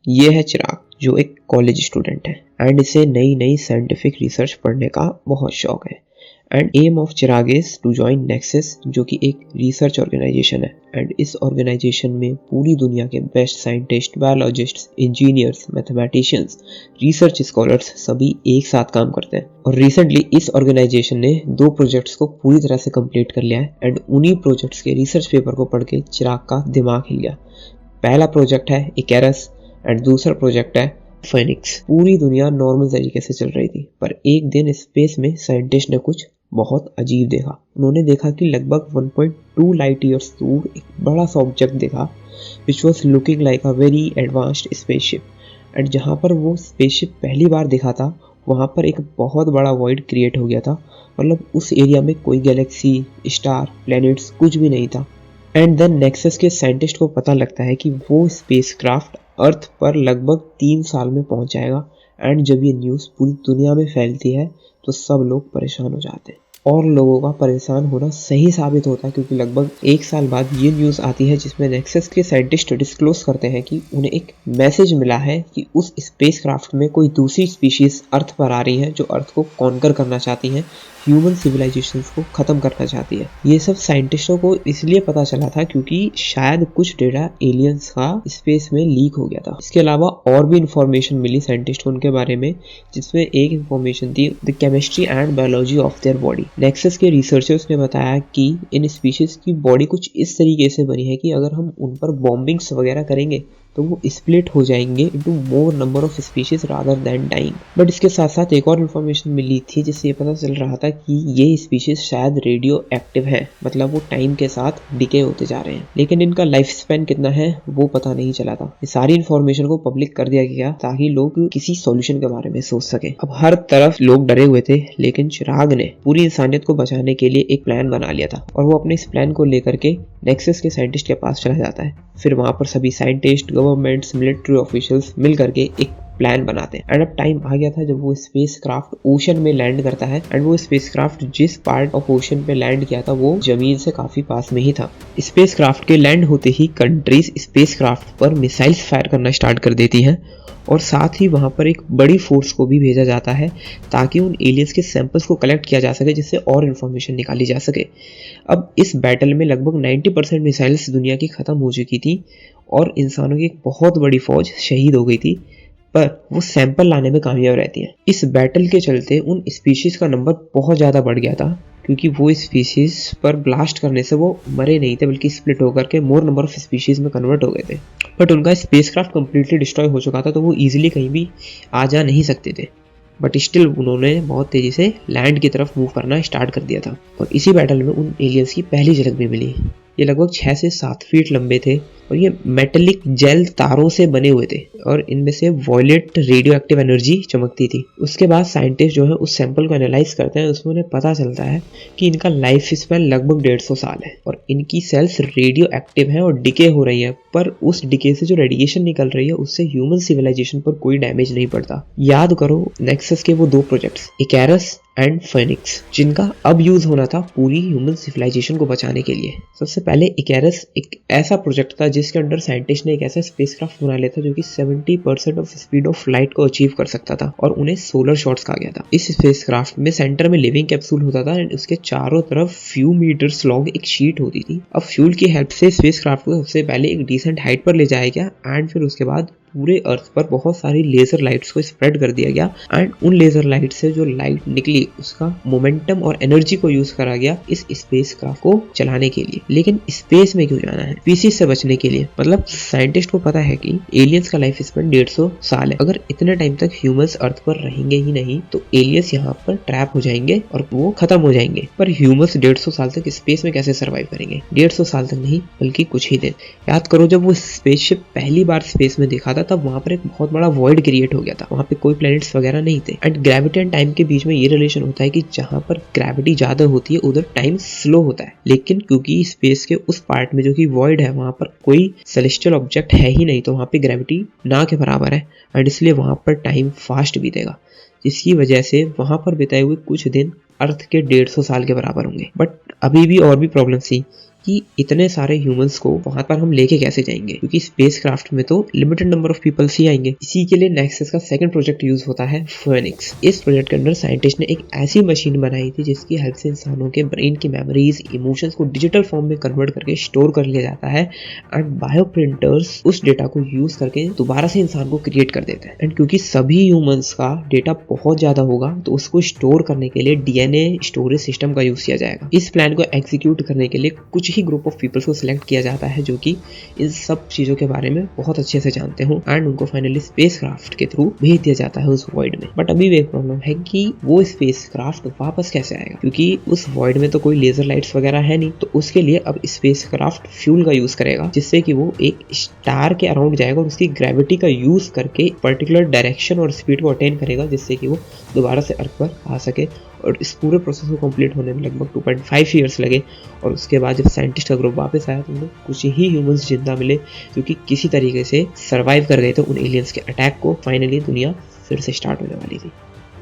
ये है चिराग, जो एक कॉलेज स्टूडेंट है एंड इसे नई नई साइंटिफिक रिसर्च पढ़ने का बहुत शौक है। And aim of Chirag is to join Nexus, जो कि एक रिसर्च ऑर्गेनाइजेशन है। एंड इस ऑर्गेनाइजेशन में पूरी दुनिया के best scientists, biologists, engineers, mathematicians, research scholars सभी एक साथ काम करते हैं। और रिसेंटली इस ऑर्गेनाइजेशन ने 2 प्रोजेक्ट्स को पूरी तरह से कंप्लीट कर लिया है। एंड उन्हीं प्रोजेक्ट्स के रिसर्च पेपर को पढ़ के चिराग का दिमाग हिल गया। पहला प्रोजेक्ट है इकेरस एंड दूसरा प्रोजेक्ट है फेनिक्स। पूरी दुनिया नॉर्मल तरीके से चल रही थी, पर एक दिन स्पेस में साइंटिस्ट ने कुछ बहुत अजीब देखा। उन्होंने देखा कि लगभग 1.2 लाइट ईयर्स दूर एक बड़ा सा ऑब्जेक्ट देखा, which was looking like a very advanced spaceship. And जहाँ पर वो स्पेसशिप पहली बार दिखा था, वहाँ पर एक बहुत बड़ा वॉइड क्रिएट हो गया था। मतलब उस एरिया में कोई गैलेक्सी, स्टार, प्लैनेट्स कुछ भी नहीं था। एंड देन नेक्सस के साइंटिस्ट को पता लगता है कि वो स्पेसक्राफ्ट अर्थ पर लगभग 3 साल में पहुंच जाएगा। एंड जब ये न्यूज़ पूरी दुनिया में फैलती है तो सब लोग परेशान हो जाते हैं। और लोगों का परेशान होना सही साबित होता है, क्योंकि लगभग 1 साल बाद ये न्यूज़ आती है जिसमें नेक्सस के साइंटिस्ट डिस्क्लोज करते हैं कि उन्हें एक मैसेज मिला है कि उस स्पेसक्राफ्ट में कोई दूसरी स्पीशीज अर्थ पर आ रही है, जो अर्थ को कॉन्कर करना चाहती हैं, ह्यूमन सिविलाइजेशंस को ख़त्म करना चाहती है। ये सब साइंटिस्टों को इसलिए पता चला था क्योंकि शायद कुछ डेटा एलियंस का स्पेस में लीक हो गया था। इसके अलावा और भी इंफॉर्मेशन मिली साइंटिस्ट को उनके बारे में, जिसमें एक इंफॉर्मेशन थी the chemistry and biology of their body. Nexus के रिसर्चर्स ने बताया कि इन स्पीशीज की बॉडी कुछ इस तरीके से बनी है कि अगर हम उन पर बॉम्बिंग्स वगैरह करेंगे तो वो स्प्लिट हो जाएंगे into more number of species rather than dying. But इसके साथ साथ एक और इन्फॉर्मेशन मिली थी जिससे ये पता चल रहा था कि ये स्पीशीज शायद रेडियो एक्टिव है, मतलब वो टाइम के साथ डिके होते जा रहे हैं। लेकिन इनका लाइफ स्पैन कितना है वो पता नहीं चला था। ये सारी इन्फॉर्मेशन को पब्लिक कर दिया गया ताकि लोग किसी सॉल्यूशन के बारे में सोच सके। अब हर तरफ लोग डरे हुए थे, लेकिन चिराग ने पूरी इंसानियत को बचाने के लिए एक प्लान बना लिया था। और वो अपने इस प्लान को लेकर के नेक्सस के साइंटिस्ट के पास चला जाता है। फिर वहां पर सभी साइंटिस्ट, गवर्नमेंट्स, मिलिट्री ऑफिशियल्स मिल करके एक प्लान बनाते हैं। एंड अब टाइम आ गया था जब वो स्पेसक्राफ्ट ओशन में लैंड करता है। एंड वो स्पेसक्राफ्ट जिस पार्ट ऑफ ओशन पे लैंड किया था वो जमीन से काफी पास में ही था। स्पेसक्राफ्ट के लैंड होते ही कंट्रीज स्पेसक्राफ्ट पर मिसाइल्स फायर करना स्टार्ट कर देती हैं, और साथ ही वहाँ पर एक बड़ी फोर्स को भी भेजा जाता है ताकि उन एलियंस के सैंपल्स को कलेक्ट किया जा सके, जिससे और इन्फॉर्मेशन निकाली जा सके। अब इस बैटल में लगभग 90% मिसाइल्स दुनिया की ख़त्म हो चुकी थी और इंसानों की एक बहुत बड़ी फौज शहीद हो गई थी, पर वो सैंपल लाने में कामयाब रहती हैं। इस बैटल के चलते उन स्पीशीज का नंबर बहुत ज़्यादा बढ़ गया था, क्योंकि वो स्पीशीज पर ब्लास्ट करने से वो मरे नहीं थे, बल्कि स्प्लिट होकर के मोर नंबर ऑफ स्पीशीज में कन्वर्ट हो गए थे। बट उनका स्पेसक्राफ्ट कंप्लीटली डिस्ट्रॉय हो चुका था, तो वो इजीली कहीं भी आ जा नहीं सकते थे। बट स्टिल उन्होंने बहुत तेज़ी से लैंड की तरफ मूव करना स्टार्ट कर दिया था। और इसी बैटल में उन एलियंस की पहली झलक भी मिली। ये लगभग 6 से 7 फीट लंबे थे और ये मेटेलिक जेल तारों से बने हुए थे और इनमें से वॉयलेट रेडियो एक्टिव एनर्जी चमकती थी। उसके बाद साइंटिस्ट जो है उस सैंपल को एनालाइज करते हैं, उसमें उन्हें पता चलता है कि इनका लाइफ स्पैन लगभग 150 साल है और इनकी सेल्स रेडियो एक्टिव हैं और डिके हो रही हैं, पर उस डिके से जो रेडिएशन निकल रही है उससे ह्यूमन सिविलाइजेशन पर कोई डैमेज नहीं पड़ता। याद करो नेक्सस के वो 2 प्रोजेक्ट्स इकेरस एंड फेनिक्स, जिनका अब यूज होना था पूरी ह्यूमन सिविलाइजेशन को बचाने के लिए। सबसे पहले इकेरस एक ऐसा प्रोजेक्ट था जिसके अंडर साइंटिस्ट ने एक ऐसा स्पेसक्राफ्ट बना लिया था जो कि 70% ऑफ स्पीड ऑफ लाइट को अचीव कर सकता था और उन्हें सोलर शॉट्स कहा गया था। इस स्पेसक्राफ्ट में सेंटर में लिविंग कैप्सूल होता था एंड उसके चारों तरफ फ्यू मीटर्स लॉन्ग एक शीट होती थी। अब फ्यूल की हेल्प से स्पेसक्राफ्ट को सबसे पहले एक डिसेंट हाइट पर ले जाया गया एंड फिर उसके बाद पूरे अर्थ पर बहुत सारी लेजर लाइट्स को स्प्रेड कर दिया गया एंड उन लेजर लाइट से जो लाइट निकली उसका मोमेंटम और एनर्जी को यूज करा गया इस स्पेसक्राफ्ट को चलाने के लिए। लेकिन स्पेस में क्यों जाना है? स्पीशीज से बचने के लिए। मतलब साइंटिस्ट को पता है कि एलियंस का लाइफ स्पैन 150 साल है। अगर इतने टाइम तक ह्यूमंस अर्थ पर रहेंगे ही नहीं तो एलियंस यहाँ पर ट्रैप हो जाएंगे और वो खत्म हो जाएंगे। पर ह्यूमंस 150 साल तक स्पेस में कैसे सर्वाइव करेंगे? 150 साल तक नहीं बल्कि कुछ ही दिन। याद करो जब वो स्पेसशिप पहली बार स्पेस में देखा था तब वहां पर एक बहुत बड़ा वॉइड क्रिएट हो गया था। वहां पे कोई प्लैनेट्स वगैरह नहीं थे एंड ग्रेविटी एंड टाइम के बीच में ये रिलेशन होता है कि जहां पर ग्रेविटी ज्यादा होती है उधर टाइम स्लो होता है। लेकिन क्योंकि स्पेस के उस पार्ट में जो कि वॉइड है वहां पर कोई सेलेस्टियल ऑब्जेक्ट है ही नहीं, तो वहां पे ग्रेविटी ना के बराबर है एंड इसलिए वहां पर टाइम फास्ट बीतेगा, जिसकी वजह से वहां पर बिताए हुए कुछ दिन अर्थ के 150 साल के बराबर होंगे। बट अभी भी और भी प्रॉब्लम थी कि इतने सारे ह्यूमंस को वहां पर हम लेके कैसे जाएंगे, क्योंकि स्पेसक्राफ्ट में तो लिमिटेड नंबर ऑफ पीपल्स ही आएंगे। इसी के लिए नेक्सस का सेकंड प्रोजेक्ट यूज होता है फोएनिक्स। इस प्रोजेक्ट के अंदर साइंटिस्ट ने एक ऐसी मशीन बनाई थी जिसकी हेल्प से इंसानों के ब्रेन की मेमोरीज, इमोशंस को डिजिटल फॉर्म में कन्वर्ट करके स्टोर कर लिया जाता है एंड बायो प्रिंटर्स उस डेटा को यूज करके दोबारा से इंसान को क्रिएट कर देते हैं। एंड क्योंकि सभी ह्यूमंस का डेटा बहुत ज्यादा होगा तो उसको स्टोर करने के लिए डीएनए स्टोरेज सिस्टम का यूज किया जाएगा। इस प्लान को एग्जीक्यूट करने के लिए कुछ ही ग्रुप ऑफ पीपल्स को सिलेक्ट किया जाता है जो कि इन सब चीजों के बारे में बहुत अच्छे से जानते हो एंड उनको फाइनली स्पेसक्राफ्ट के थ्रू भेज दिया जाता है उस वॉइड में। बट अभी एक प्रॉब्लम है कि वो स्पेसक्राफ्ट वापस कैसे आएगा, क्योंकि उस वॉइड में तो कोई लेजर लाइट्स वगैरह है नहीं। तो उसके लिए अब स्पेसक्राफ्ट फ्यूल का यूज करेगा, जिससे कि वो एक स्टार के अराउंड जाएगा और उसकी ग्रेविटी का यूज करके पर्टिकुलर डायरेक्शन और स्पीड को अटेन करेगा, जिससे कि वो दोबारा से अर्थ पर आ सके। और इस पूरे प्रोसेस को कंप्लीट होने में लगभग 2.5 ईयर्स लगे। और उसके बाद जब साइंटिस्ट का ग्रुप वापस आया तो उन्हें कुछ ही ह्यूमंस जिंदा मिले जो कि किसी तरीके से सर्वाइव कर गए थे उन एलियंस के अटैक को। फाइनली दुनिया फिर से स्टार्ट होने वाली थी।